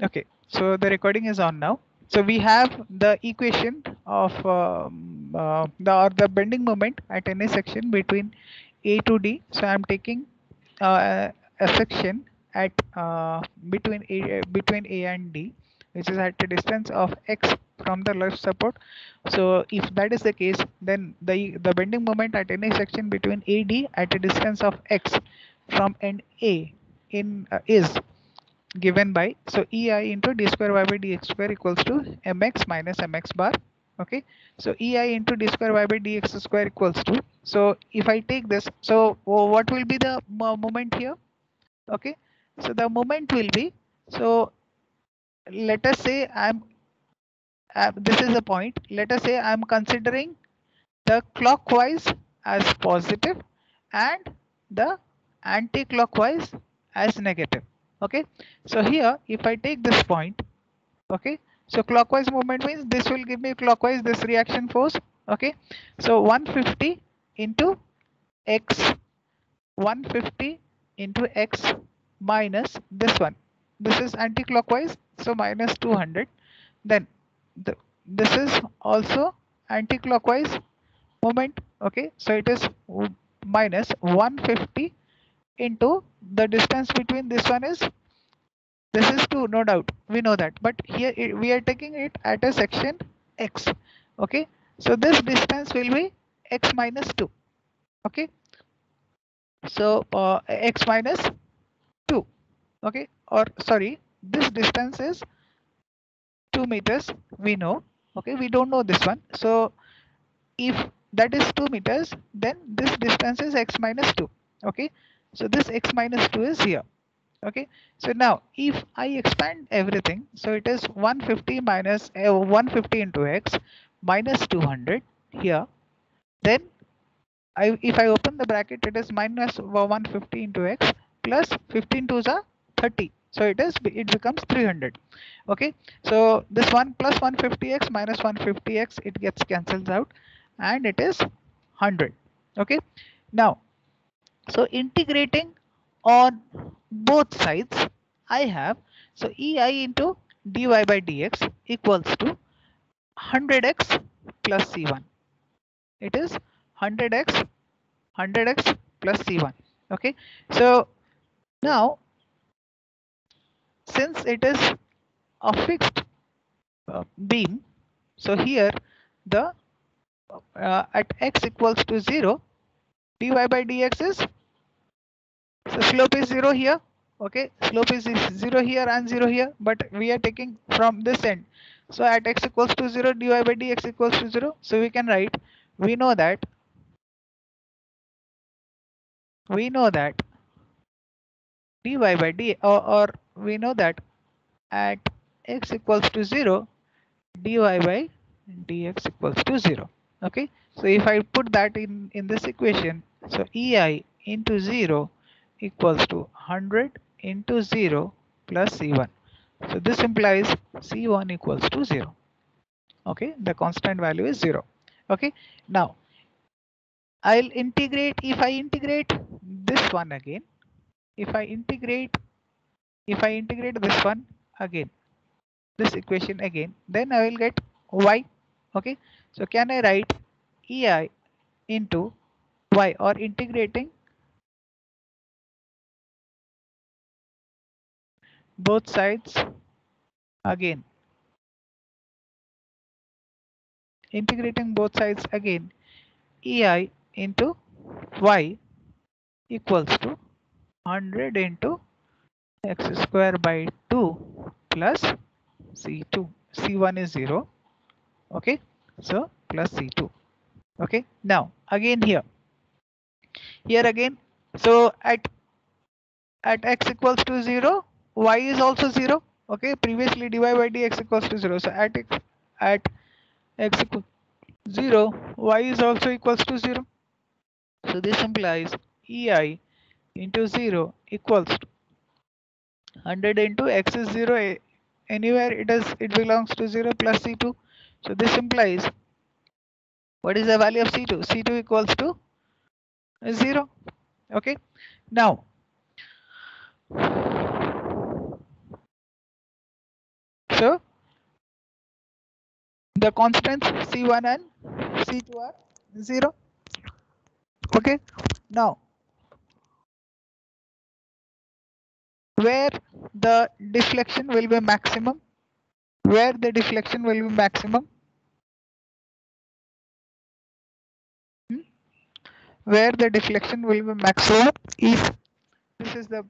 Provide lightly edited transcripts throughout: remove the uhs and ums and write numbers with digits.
Okay, so the recording is on now. So we have the equation of the bending moment at any section between A to D. So I'm taking a section at between A and D, which is at a distance of x from the left support. So if that is the case, then the bending moment at any section between AD at a distance of x from end A in is given by, so ei into d square y by dx square equals to mx minus mx bar. Okay, so ei into d square y by dx square equals to, so if I take this, so what will be the moment here? Okay, so the moment will be, so let us say I'm this is a point, let us say I'm considering the clockwise as positive and the anti-clockwise as negative. Okay, so here if I take this point, okay, so clockwise movement means this will give me clockwise this reaction force. Okay, so 150 into x, 150 into x minus this one, this is anti-clockwise, so minus 200. Then this is also anti-clockwise moment. Okay, so it is minus 150 into the distance between this one is, this is 2, no doubt, we know that, but here we are taking it at a section x. Okay, so this distance will be x minus 2. Okay, so x minus 2. Okay, or sorry, this distance is 2 meters, we know. Okay, we don't know this one, so if that is 2 meters, then this distance is x minus 2. Okay, so this x minus 2 is here. Okay, so now if I expand everything, so it is 150 minus 150 into x minus 200 here. Then if I open the bracket, it is minus 150 into x plus 15 to the 30. So it becomes 300. Okay, so this 1 plus 150x minus 150x, it gets cancelled out and it is 100. Okay, now so integrating on both sides, I have, so ei into dy by dx equals to 100x plus c1. It is 100x 100x plus c1. Okay, so now since it is a fixed beam, so here the at x equals to 0, dy by dx is, so slope is 0 here. Okay, slope is 0 here and 0 here, but we are taking from this end. So at x equals to 0, dy by dx equals to 0. So we can write, we know that, we know that dy by d, or we know that at x equals to 0, dy by dx equals to 0. Okay, so if I put that in this equation, so ei into 0 equals to 100 into 0 plus c1. So this implies c1 equals to 0. Okay, the constant value is 0. Okay, now I'll integrate, if I integrate this one again, if I integrate, if I integrate this one again, this equation again, then I will get y. Okay, so can I write ei into y, or integrating both sides again, integrating both sides again, ei into y equals to 100 into x square by 2 plus c2, c1 is 0. Okay, so plus c2. Okay, now again here again, so at x equals to 0, y is also 0. Okay, previously dy by dx equals to 0, so at x equals 0, y is also equals to 0. So this implies ei into 0 equals to 100 into x is 0, anywhere it belongs to 0 plus c2. So this implies, what is the value of c2? C2 equals to 0. Okay, now So the constants C1 and C2 are 0. Okay. Now where the deflection will be maximum? Where the deflection will be maximum? Hmm? Where the deflection will be maximum if this is the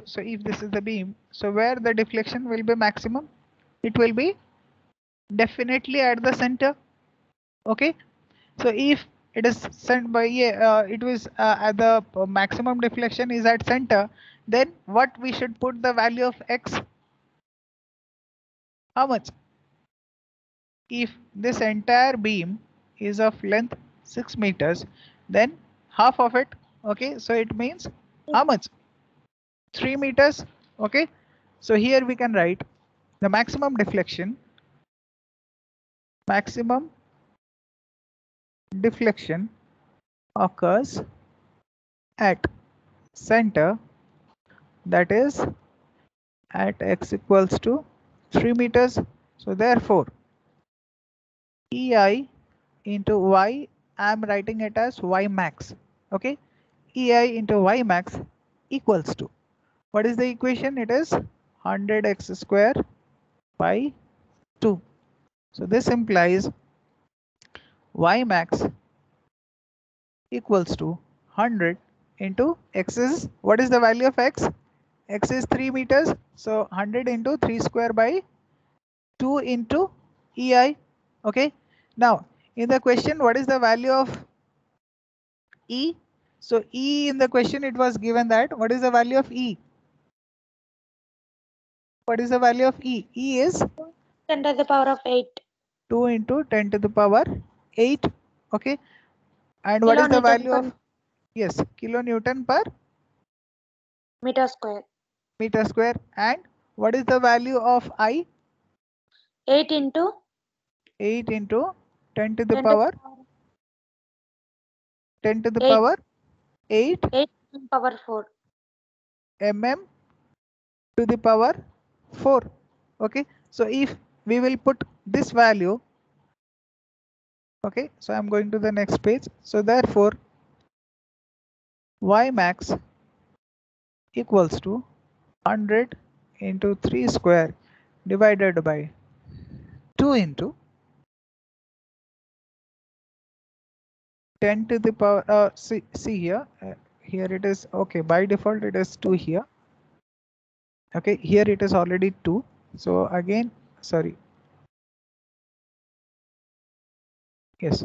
so if this is the beam, so where the deflection will be maximum? It will be definitely at the center. Okay. So if it is sent by it was at the maximum deflection is at center, then what we should put the value of x? How much? If this entire beam is of length 6 meters, then half of it, okay, so it means how much? 3 meters. Okay, so here we can write the maximum deflection occurs at center, that is at x equals to 3 meters. So therefore EI into y, I am writing it as y max. Okay, EI into y max equals to, what is the equation? It is 100x square by 2. So this implies y max equals to 100 into x is, what is the value of x? X is 3 meters. So 100 into 3 square by 2 into EI. Okay. Now in the question, what is the value of E? So E in the question, it was given that, what is the value of E? What is the value of E? E is 10 to the power of 8. 2 into 10 to the power 8. Okay. And what is the value of, yes, kilonewton per meter square. meter square. And what is the value of I? 8 into 8 into 10 to the 10 to power 10 to the 8. power 8 8 power 4. mm to the power 4. Okay, so if we will put this value, okay, so I'm going to the next page. So therefore y max equals to 100 into 3 square divided by 2 into 10 to the power see here, here it is, okay, by default it is 2 here. Okay, here it is already 2. So again, sorry, yes,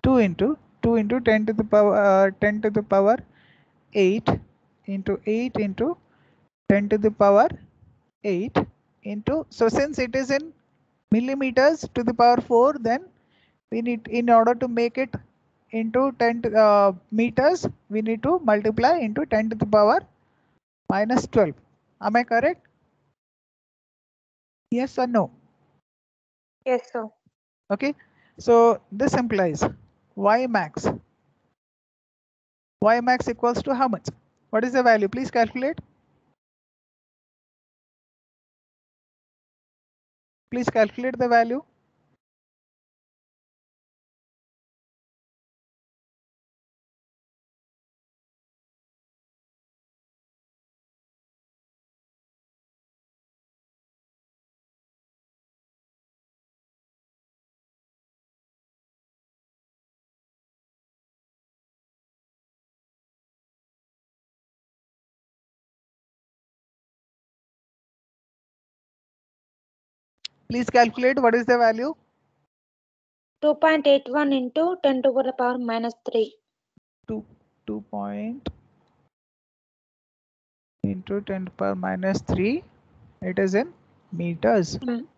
2 into 10 to the power 10 to the power 8 into 8 into 10 to the power 8 into, so since it is in millimeters to the power 4, then we need, in order to make it into 10 to, meters, we need to multiply into 10 to the power minus 12. Am I correct? Yes or no? Yes, sir. Okay, so this implies y max equals to how much? What is the value? Please calculate. Please calculate the value. Please calculate what is the value. 2.81 into 10 to the power minus 3. 2 point into 10 to the power minus 3. It is in meters. Meters.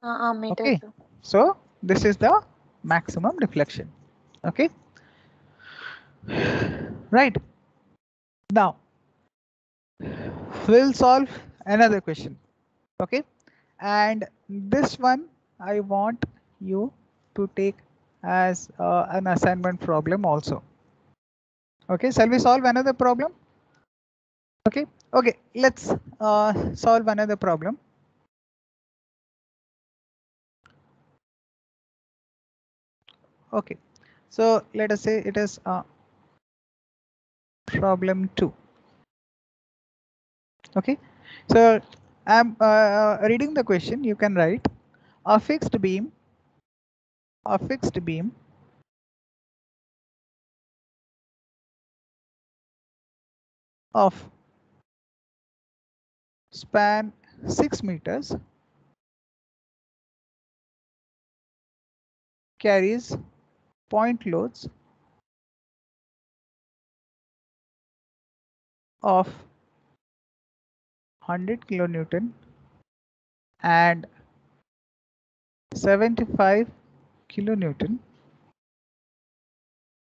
Okay, so this is the maximum deflection. Okay, right. Now we'll solve another question. Okay, and this one I want you to take as an assignment problem also. Okay, shall we solve another problem? Okay, let's solve another problem. Okay, so let us say it is problem 2. Okay, so I'm reading the question. You can write a fixed beam of span 6 meters carries point loads of 100 kilonewton and 75 kilonewton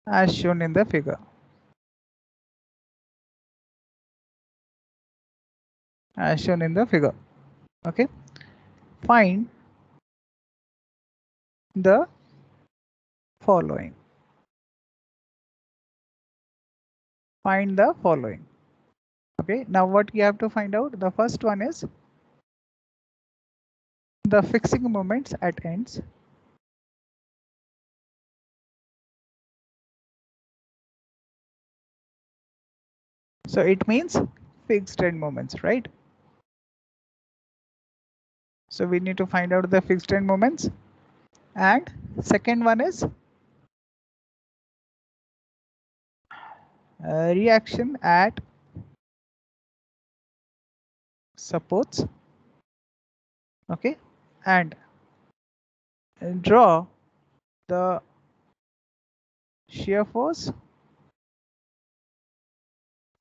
as shown in the figure. Okay, find the following. Okay, now what you have to find out, the first one is the fixing moments at ends. So it means fixed end moments, right? So we need to find out the fixed end moments. And second one is reaction at supports. Okay, and draw the shear force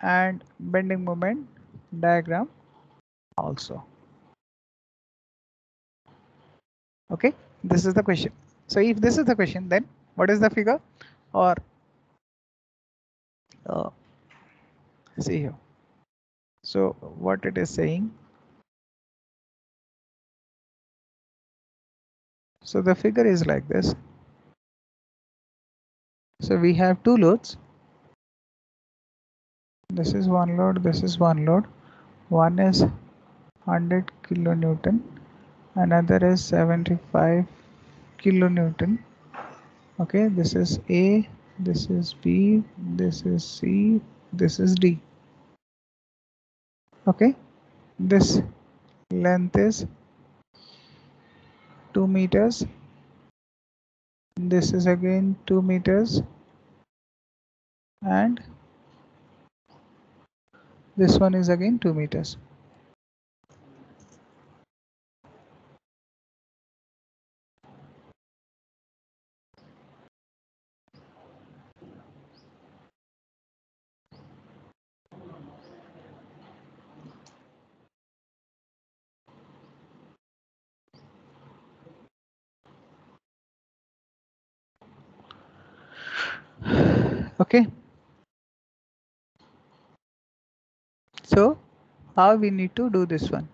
and bending moment diagram also. Okay, this is the question. So if this is the question, then what is the figure? Or see here. So what it is saying, so the figure is like this. So we have two loads. This is one load, this is one load. One is 100 kilonewton, another is 75 kilonewton. Okay, this is A, this is B, this is C, this is D. Okay, this length is 2 meters. This is again 2 meters, and this one is again 2 meters. Okay, so how we need to do this one?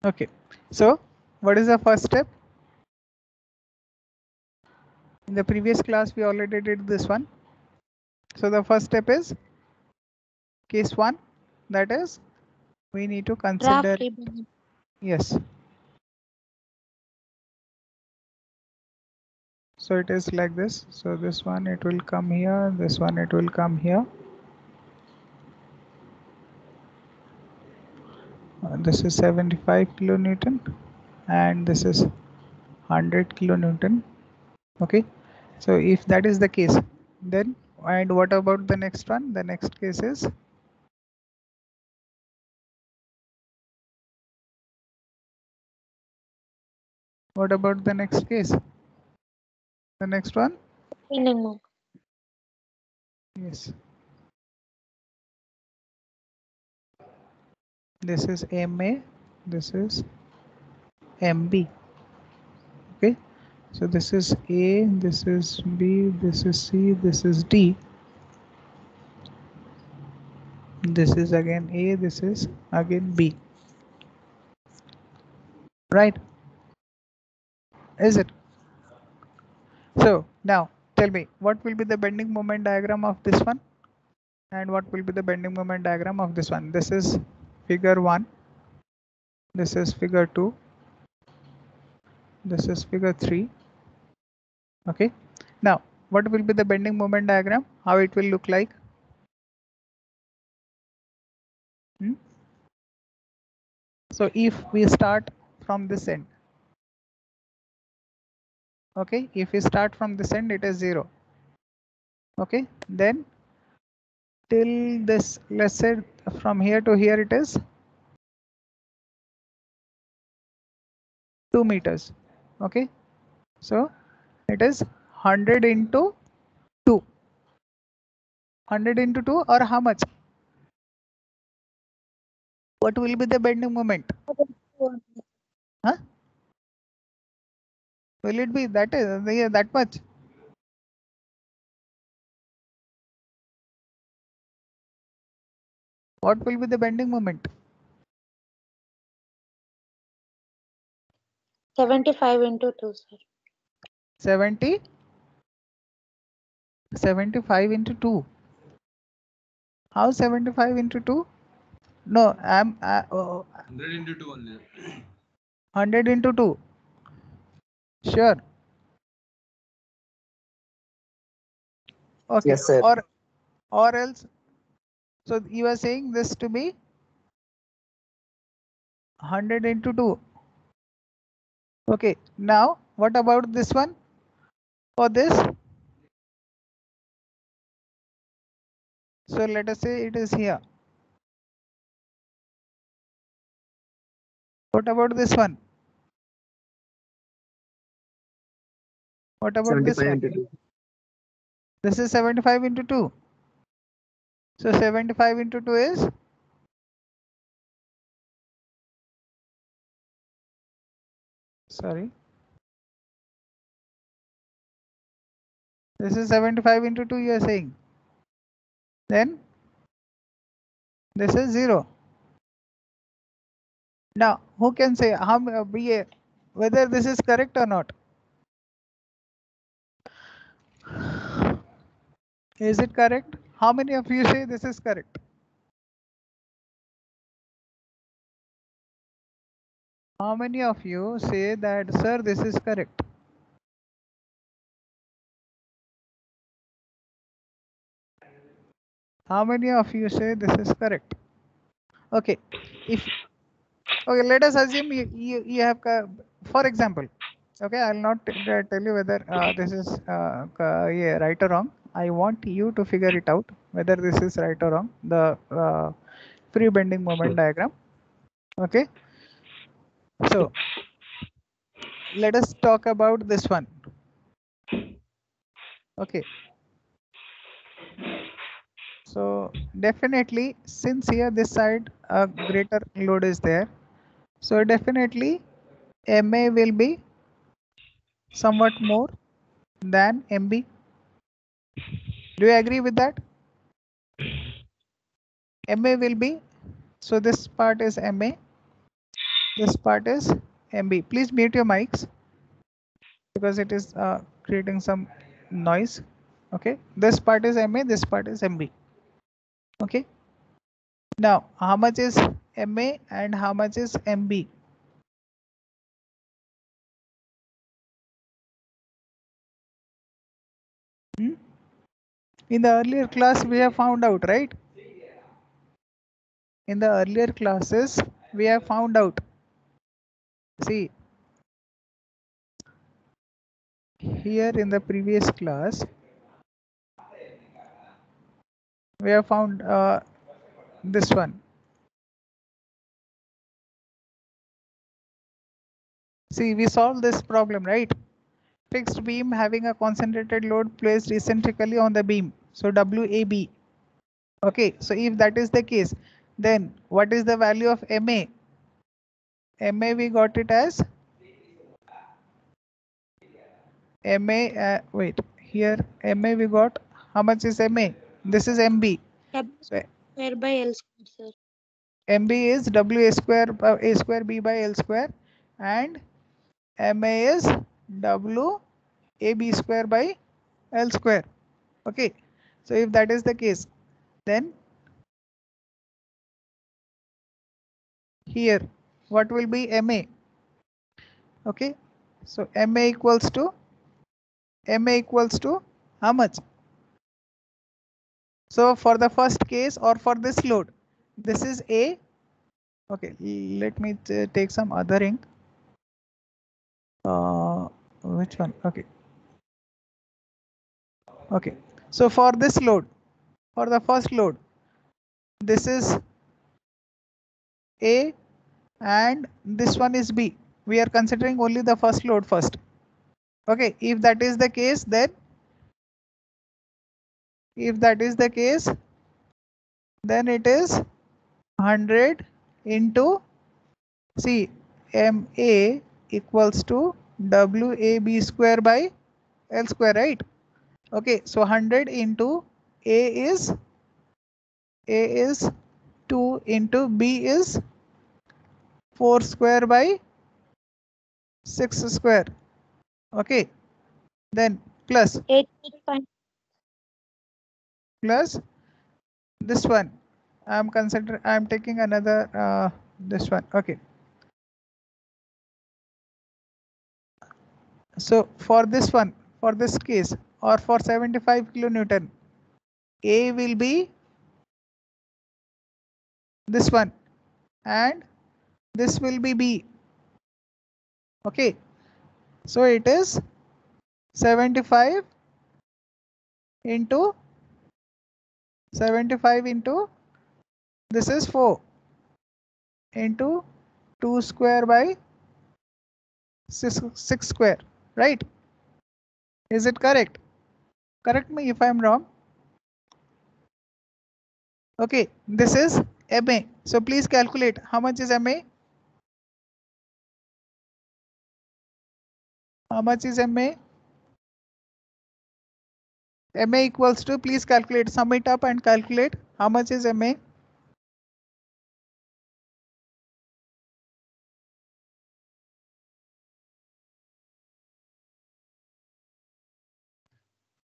Okay, so what is the first step? In the previous class we already did this one. So the first step is case 1, that is we need to consider, Draft ribbon. yes. So it is like this. So this one it will come here, this one it will come here. This is 75 kilonewton and this is 100 kilonewton. Okay, so if that is the case, then and what about the next one? The next case is what about the next case? The next one? Bending moment. Yes. This is MA, this is MB. Okay, so this is A, this is B, this is C, this is D. This is again A, this is again B. Right? Is it? So now tell me, what will be the bending moment diagram of this one? And what will be the bending moment diagram of this one? This is figure 1. This is figure 2. This is figure 3. Okay. Now, what will be the bending moment diagram? How it will look like? So if we start from this end, okay, if we start from this end, it is 0. Okay, then till this, let's say from here to here, it is 2 meters. Okay, so it is 100 into 2. 100 into 2, or how much? What will be the bending moment? Huh? Will it be that that much? What will be the bending moment? 75 into 2, sir. 70, 75 into 2. How 75 into 2? No, I'm 100 into 2 only. 100 into 2. Sure. Okay. Yes, sir. Or else. So you are saying this to be 100 into 2. Okay. Now what about this one? For this. So let us say it is here. What about this one? What about this 75 one? into 2. This is 75 into 2. So 75 into 2 is sorry. This is 75 into 2 you are saying. Then this is 0. Now who can say how whether this is correct or not? Is it correct? How many of you say this is correct? How many of you say that, sir, this is correct? How many of you say this is correct? Okay, okay, let us assume you have, for example, okay, I'll not tell you whether this is yeah, right or wrong. I want you to figure it out whether this is right or wrong. The free bending moment diagram. Okay, so let us talk about this one. Okay. So definitely, since here this side a greater load is there, so definitely MA will be somewhat more than MB. Do you agree with that? MA will be, so this part is MA, this part is MB. Please mute your mics because it is creating some noise. Okay, this part is MA, this part is MB. Okay, now how much is MA and how much is MB? In the earlier class we have found out, right? In the earlier classes we have found out. See, here in the previous class we have found this one. See, we solved this problem, right? Fixed beam having a concentrated load placed eccentrically on the beam, so WAB. Okay, so if that is the case, then what is the value of MA? MA we got it as MA, wait, here MA we got, how much is MA? This is MB. So Square by L square, sir. MB is W a square B by L square, and MA is W AB square by L square. Okay, so if that is the case, then here what will be MA? Okay, So MA equals to how much? So for the first case or for this load, this is A. Okay, let me take some other ink. Which one? Okay. Okay. So for this load, for the first load, this is A and this one is B. We are considering only the first load first. Okay, if that is the case, then it is 100 into C MA equals to WAB square by L square, right? Okay, so 100 into A is 2 into B is 4 square by 6 square. Okay, then plus 8. this one. I'm taking another this one. Okay. So for this one, for this case, or for 75 kilonewton, A will be this one and this will be B. Okay, so it is 75 into this is 4 into 2 square by 6 square, right? Is it correct? Correct me if I'm wrong. Okay, this is MA. So please calculate how much is MA. How much is MA? MA equals to, please calculate, sum it up and calculate how much is MA.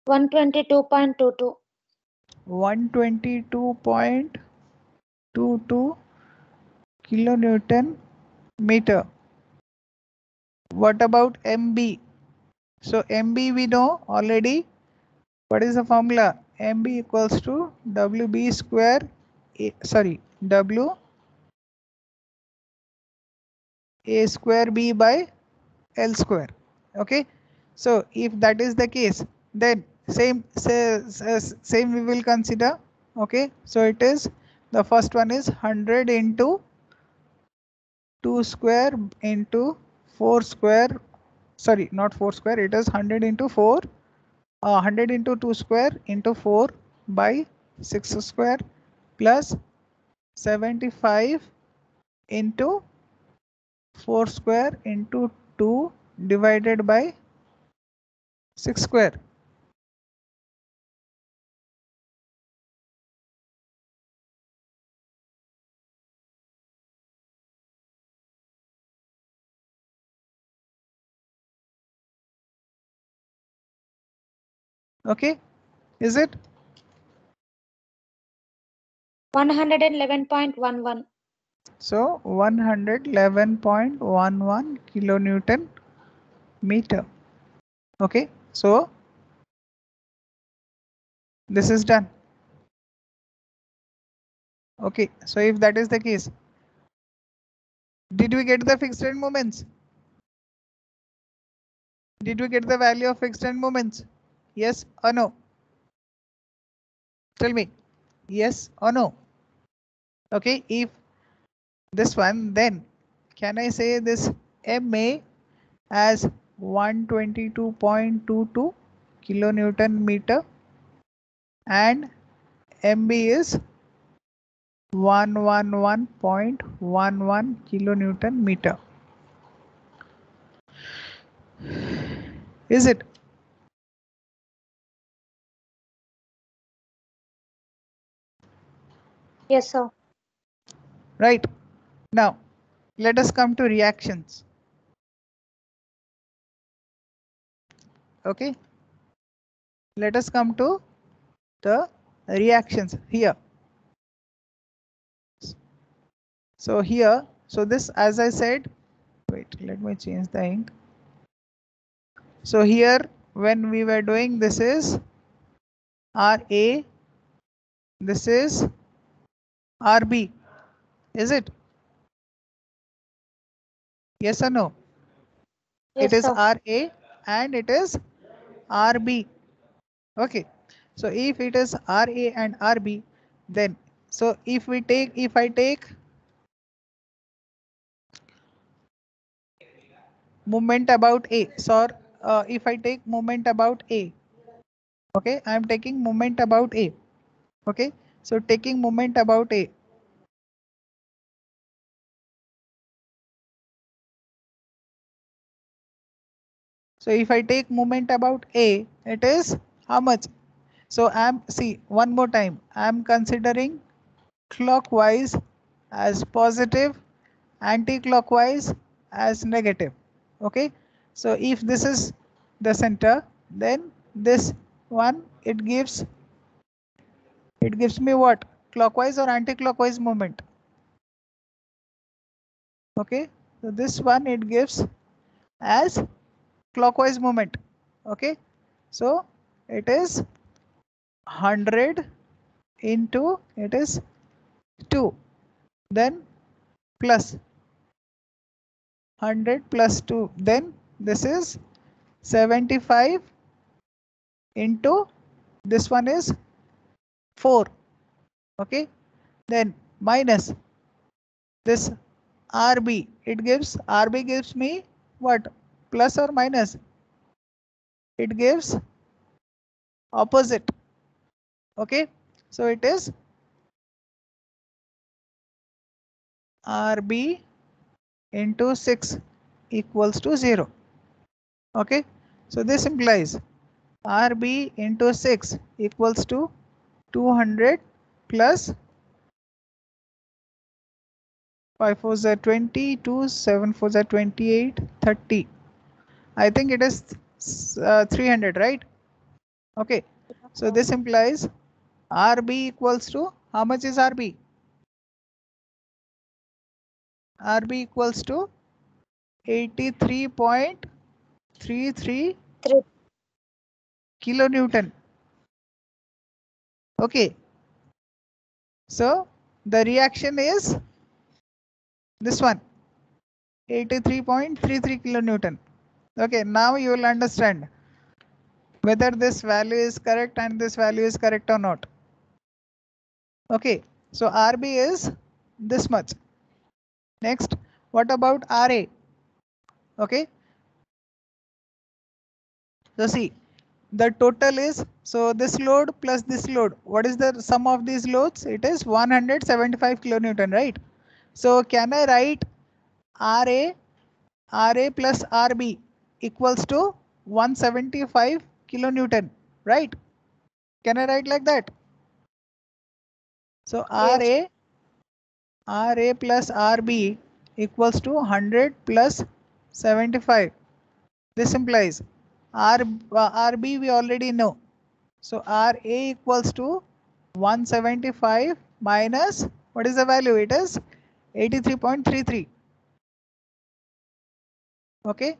$122.22. 122.22 kilonewton meter. What about MB? So MB we know already. What is the formula? MB equals to WB square, W A square B by L square. Okay. So if that is the case, then same we will consider. Okay. So it is, the first one is 100 into 2 square into 4 square. Sorry, not 4 square. It is 100 into 4. 100 into 2 square into 4 by 6 square plus 75 into 4 square into 2 divided by 6 square. Okay, is it? 111.11. So 111.11 kilonewton meter. Okay, so this is done. Okay, so if that is the case, did we get the fixed end moments? Did we get the value of fixed end moments? Yes or no? Tell me, yes or no? Okay, if this one, then can I say this MA as 122.22 kilonewton meter and MB is 111.11 kilonewton meter. Is it? Yes, sir. Right. Now, let us come to reactions. Okay. Let us come to the reactions here. So here, so this, as I said, wait, let me change the ink. So here when we were doing, this is RA, this is RB, is it? Yes or no? It Yes, is sir. RA and it is RB. Okay. So if it is RA and RB, then so if I take moment about A, so if I take moment about A, okay, I am taking moment about A. Okay, so taking moment about A. So if I take moment about A, it is how much? So see, one more time, I am considering clockwise as positive, anti-clockwise as negative. Okay, so if this is the center, then this one, it gives me what? Clockwise or anti-clockwise movement. Okay, so this one it gives as clockwise movement. Okay, so it is 100 into, it is 2, then plus 100 plus 2, then this is 75 into, this one is 4. Okay, then minus this RB, it gives, RB gives me what? Plus or minus? It gives opposite. Okay, so it is RB into 6 equals to 0. Okay, so this implies RB into 6 equals to 200 plus 5 4s are 20, 2 7 4s are 28, 30. I think it is 300, right? Okay, so this implies RB equals to, how much is RB? RB equals to 83.33 3. kilonewton. Okay, so the reaction is this one, 83.33 kilonewton. Okay, now you will understand whether this value is correct and this value is correct or not. Okay, so RB is this much. Next, what about RA? Okay, so see, the total is, so this load plus this load, what is the sum of these loads? It is 175 kilonewton, right? So can I write RA plus RB equals to 175 kilonewton, right? Can I write like that? So Yes. RA plus RB equals to 100 plus 75. This implies RB we already know. So RA equals to 175 minus, what is the value? It is 83.33. Okay,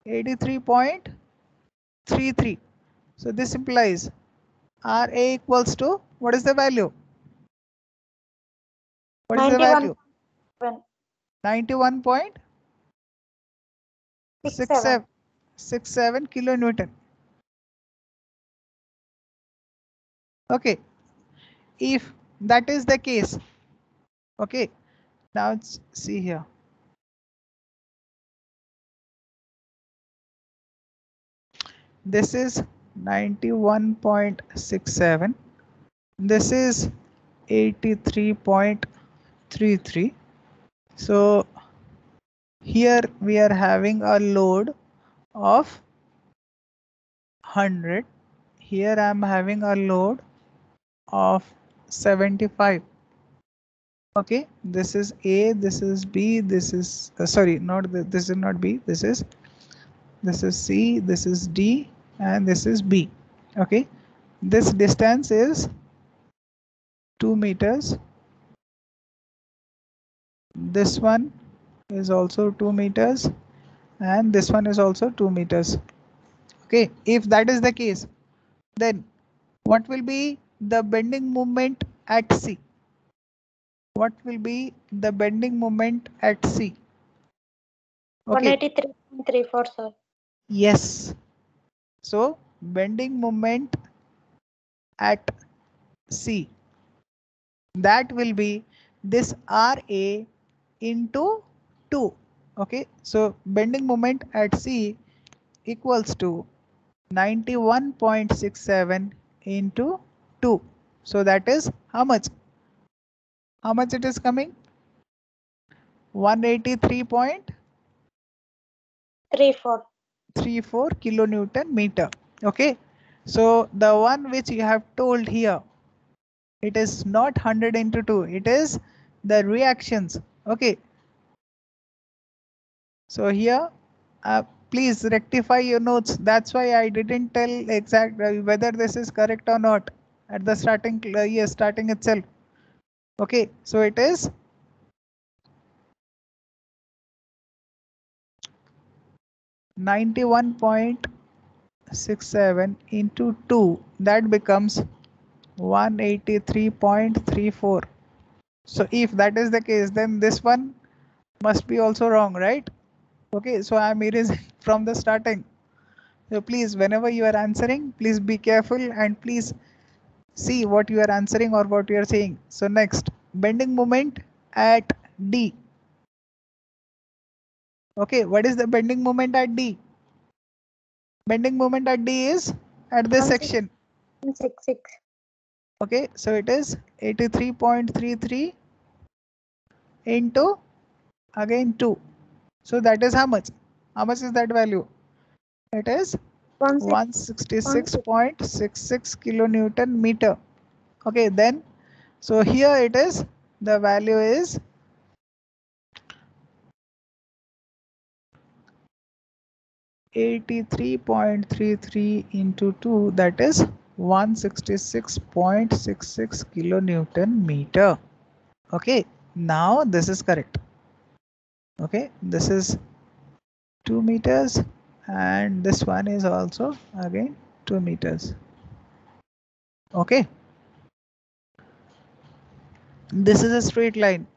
83.33. So this implies RA equals to, what is the value? What is the value? 91.67 kilonewton. Okay, if that is the case, okay, now let's see here. This is 91.67. This is 83.33. So here we are having a load of 100. Here I am having a load of 75. Okay, this is A, this is B, this is sorry, not this is not B, this is C, this is D, and this is B. Okay, this distance is 2 meters. This one is also 2 meters, and this one is also 2 meters. Okay, if that is the case, then what will be the bending moment at C? What will be the bending moment at C? Okay, 183.34, sir. yes. So bending moment at C, that will be this RA into 2. Okay, so bending moment at C equals to 91.67 into 2. So that is how much? How much it is coming? 183.34 34. kilonewton meter. Okay, so the one which you have told here, it is not 100 into 2, it is the reactions. Okay, so here please rectify your notes. That's why I didn't tell exact whether this is correct or not at the starting yes, starting itself. Okay, so it is 91.67 into 2, that becomes 183.34. So if that is the case, then this one must be also wrong, right? Okay, so I'm erasing from the starting. So please, whenever you are answering, please be careful and please see what you are answering or what you are saying. So next, bending moment at D. Okay, what is the bending moment at D? Bending moment at D is at this section. 166. Okay, so it is 83.33 into again 2. So that is how much? How much is that value? It is 166.66 kilonewton meter. Okay, then so here it is, the value is 83.33 into 2, that is 166.66 kilonewton meter. Okay, now this is correct. Okay, this is 2 meters and this one is also again 2 meters. Okay, this is a straight line.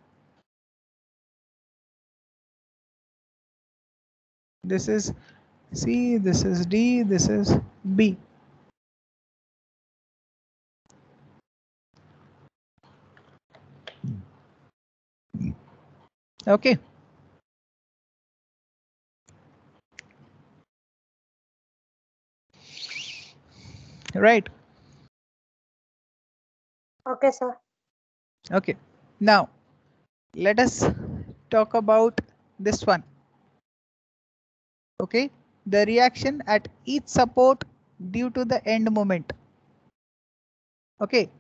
This is C, this is D, this is B. Okay, right. Okay, sir. Okay, now let us talk about this one. Okay, the reaction at each support due to the end moment. Okay,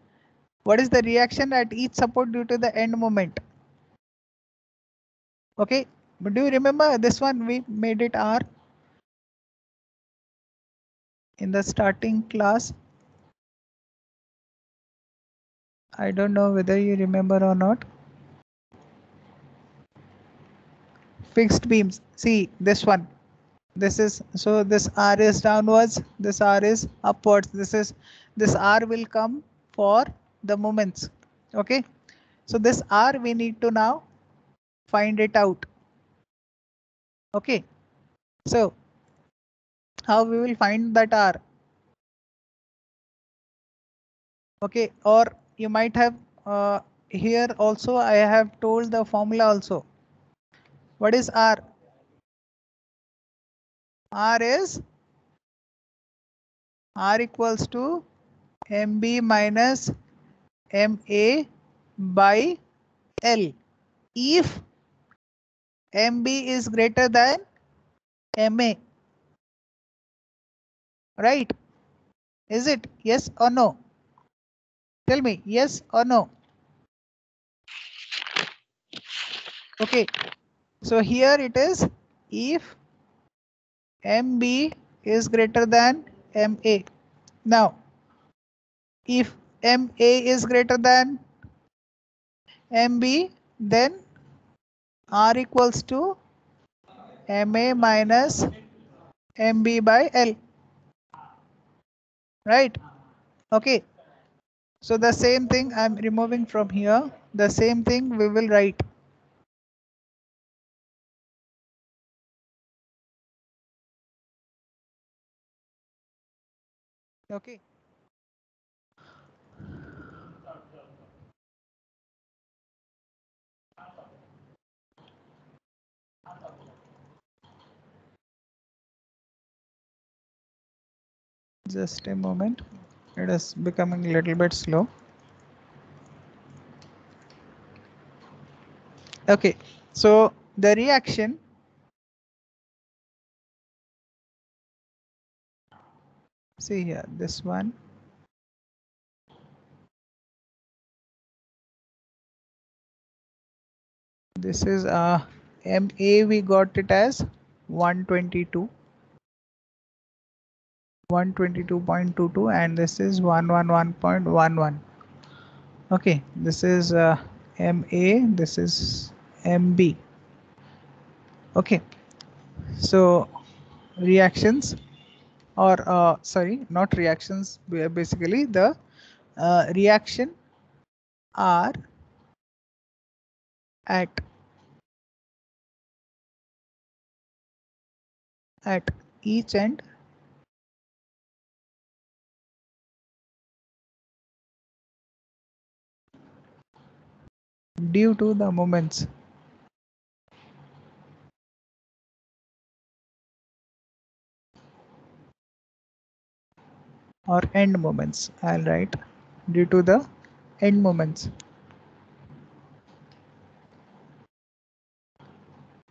what is the reaction at each support due to the end moment? Okay, but do you remember this one? We made it R in the starting class. I don't know whether you remember or not. Fixed beams. See this one. This is, so this R is downwards, this R is upwards. This R will come for the moments. Okay, so this R we need to now find it out. Okay, so how we will find that R? Okay, or you might have here also I have told the formula also. What is R? R is R equals to MB minus MA by L. If MB is greater than MA, right? Is it yes or no? Tell me yes or no. Okay, so here it is if MB is greater than MA. Now, if MA is greater than MB, then R equals to MA minus MB by L. right? Okay, so the same thing I'm removing from here, the same thing we will write. Okay. Just a moment. It is becoming a little bit slow. Okay, so the reaction, see here, this one. This is MA, we got it as 122. 122.22 and this is 111.11. Okay, this is MA, this is MB. Okay, so reactions or sorry, not reactions, basically the reaction are at each end due to the moments or end moments. I'll write due to the end moments.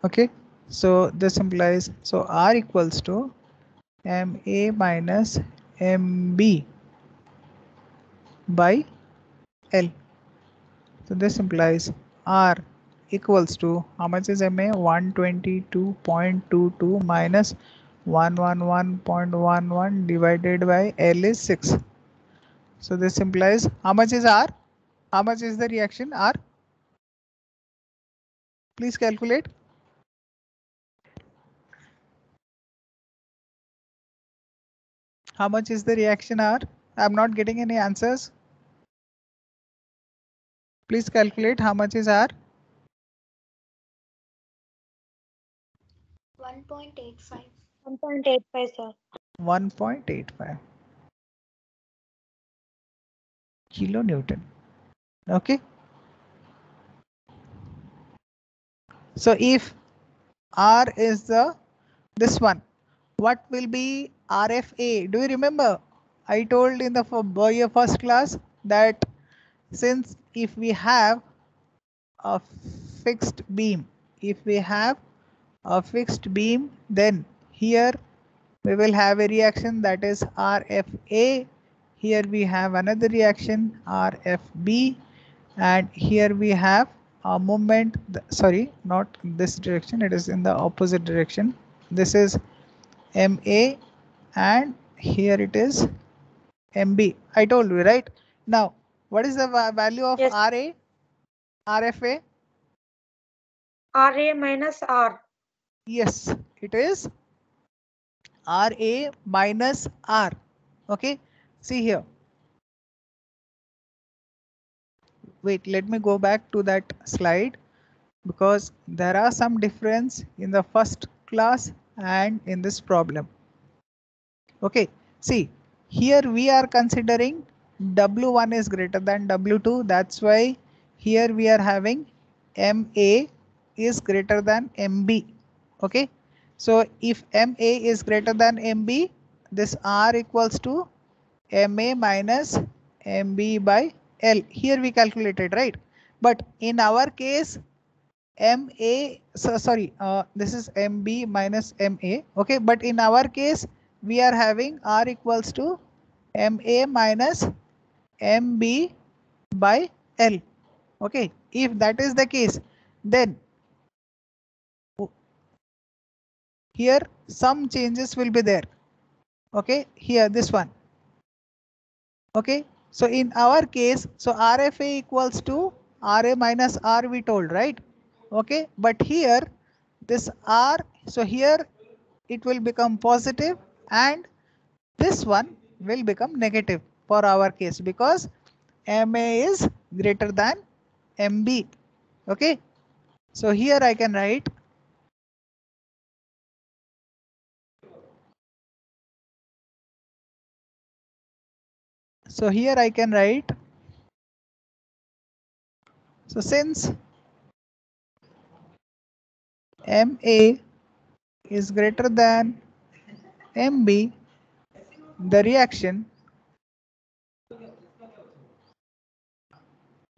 Okay, so this implies, so R equals to MA minus MB by L. So this implies R equals to, how much is MA? 122.22 minus 111.11 divided by L is 6. So this implies, how much is R? How much is the reaction R? Please calculate. How much is the reaction R? I'm not getting any answers. Please calculate how much is R. 1.85. 1.85, sir. 1.85 kilonewton. Okay. So if R is this one, what will be RFA? Do you remember? I told in the your first class that since if we have a fixed beam, then here we will have a reaction that is RFA. Here we have another reaction RFB, and here we have a moment, sorry, not this direction, it is in the opposite direction. This is MA and here it is MB. I told you, right? Now, what is the value of Yes. RFA? RA minus R. Yes, it is RA minus R. Okay, see here. Wait, let me go back to that slide because there are some difference in the first class and in this problem. Okay, see here we are considering W1 is greater than W2. That's why here we are having MA is greater than MB. Okay, so if MA is greater than MB, this R equals to MA minus MB by L. Here we calculated, right? But in our case, this is MB minus MA. Okay, but in our case, we are having R equals to MA minus MB by L. Okay, if that is the case, then here some changes will be there. Okay, here this one. Okay, so in our case, so RFA equals to RA minus R we told, right? Okay, but here this R, so here it will become positive and this one will become negative for our case because MA is greater than MB. Okay, so here I can write so since MA is greater than MB, the reaction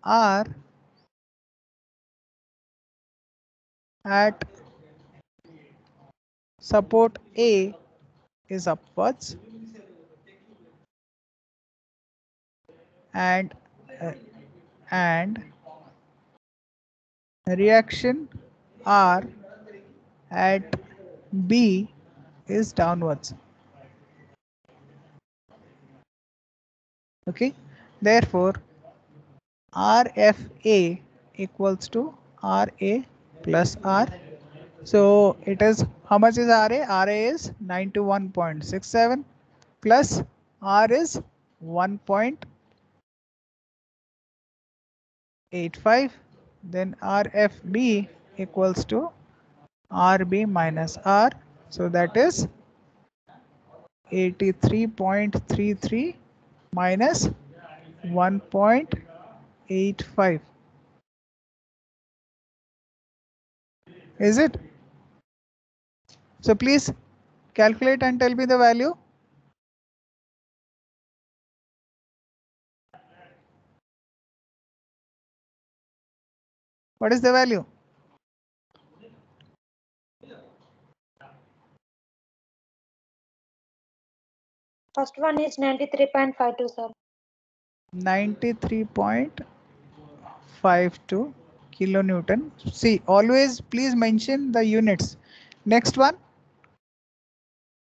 R at support A is upwards and and reaction R at B is downwards. Okay, therefore RFA equals to RA plus R. So it is, how much is RA? RA is 91.67 plus R is 1.85. Then RFB equals to RB minus R. So that is 83.33 minus 1.85. Is it? So please calculate and tell me the value. What is the value? First one is 93.52, sir. 93.52 kilonewton. See, always please mention the units. Next one.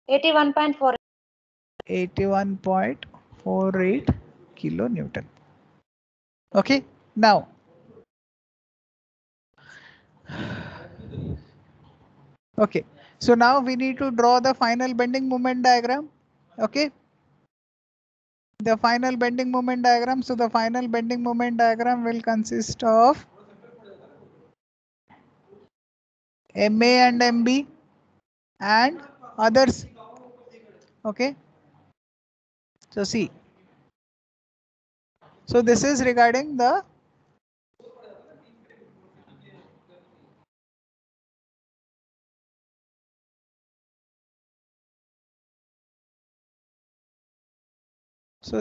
81.4. 81.48 kilonewton. Okay, now okay, so now we need to draw the final bending moment diagram. Okay, the final bending moment diagram. So the final bending moment diagram will consist of MA and MB and others. Okay, so see, so this is regarding the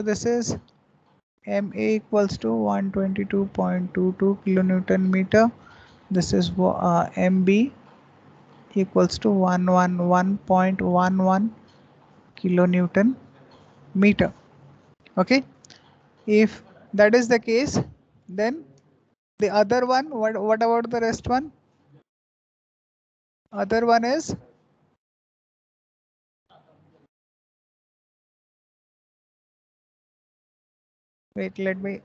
this is MA equals to 122.22 kilonewton meter. This is MB equals to 111.11 kilonewton meter. Okay, if that is the case, then the other one, what about the rest one? Other one is wait, let me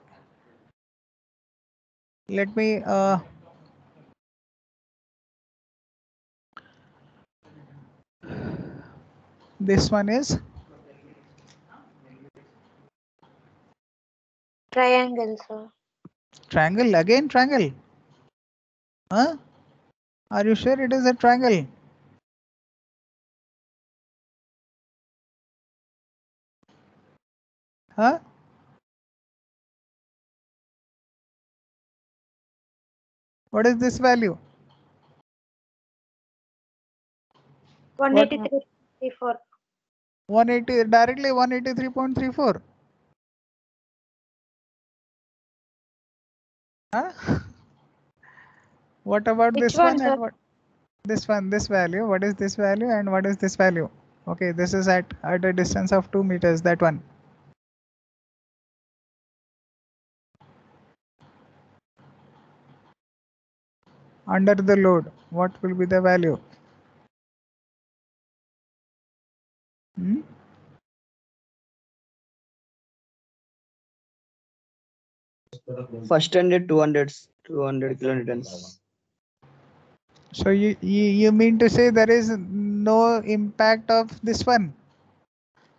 this one is Triangle, sir. triangle, again triangle. Huh? Are you sure it is a triangle? Huh? What is this value? 183.34. 180, directly 183.34. Huh? What about Which this one, one sir? and what? This one, this value. What is this value and what is this value? Okay, this is at a distance of 2 meters, that one. Under the load, what will be the value? Hmm? First standard 200 kilonewtons. So you mean to say there is no impact of this one?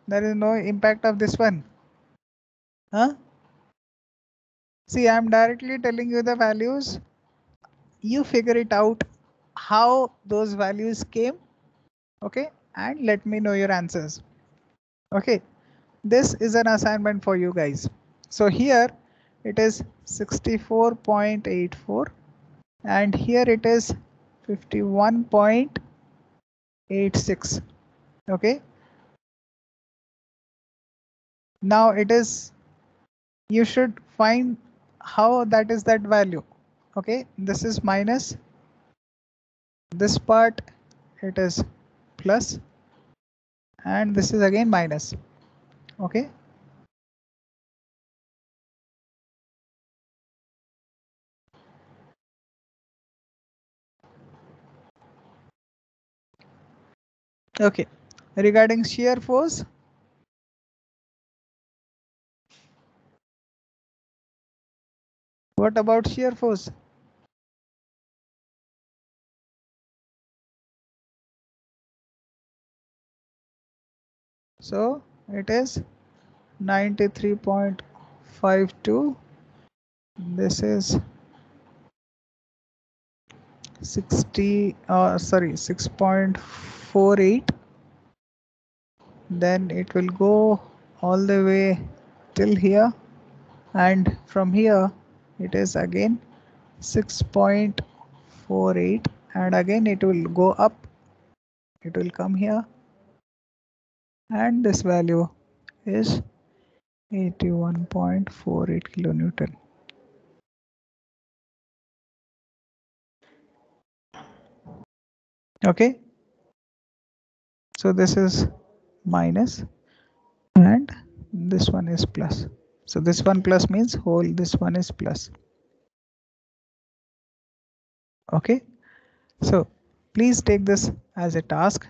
There is no impact of this one. Huh? See, I'm directly telling you the values. You figure it out how those values came. Okay, and let me know your answers. Okay, this is an assignment for you guys. So here it is 64.84 and here it is 51.86. Okay, now it is, you should find how that is that value. Okay, this is minus, this part it is plus, and this is again minus. Okay, okay, regarding shear force, what about shear force? So it is 93.52. This is 6.48. Then it will go all the way till here, and from here it is again 6.48, and again it will go up, it will come here, and this value is 81.48 kilonewton. Okay, so this is minus and this one is plus. So this one plus means whole, this one is plus. Okay, so please take this as a task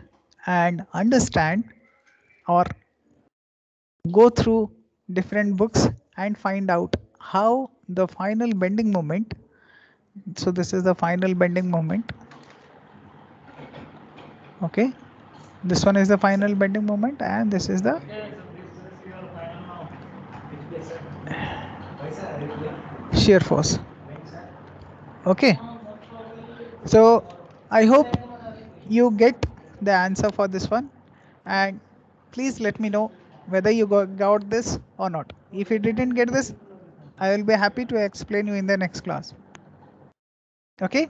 and understand or go through different books and find out how the final bending moment. So this is the final bending moment. Okay, this one is the final bending moment and this is the shear force. Okay, so I hope you get the answer for this one, and please let me know whether you got this or not. If you didn't get this, I will be happy to explain you in the next class. Okay,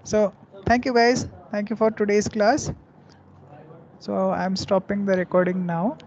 so thank you guys, thank you for today's class. So I'm stopping the recording now.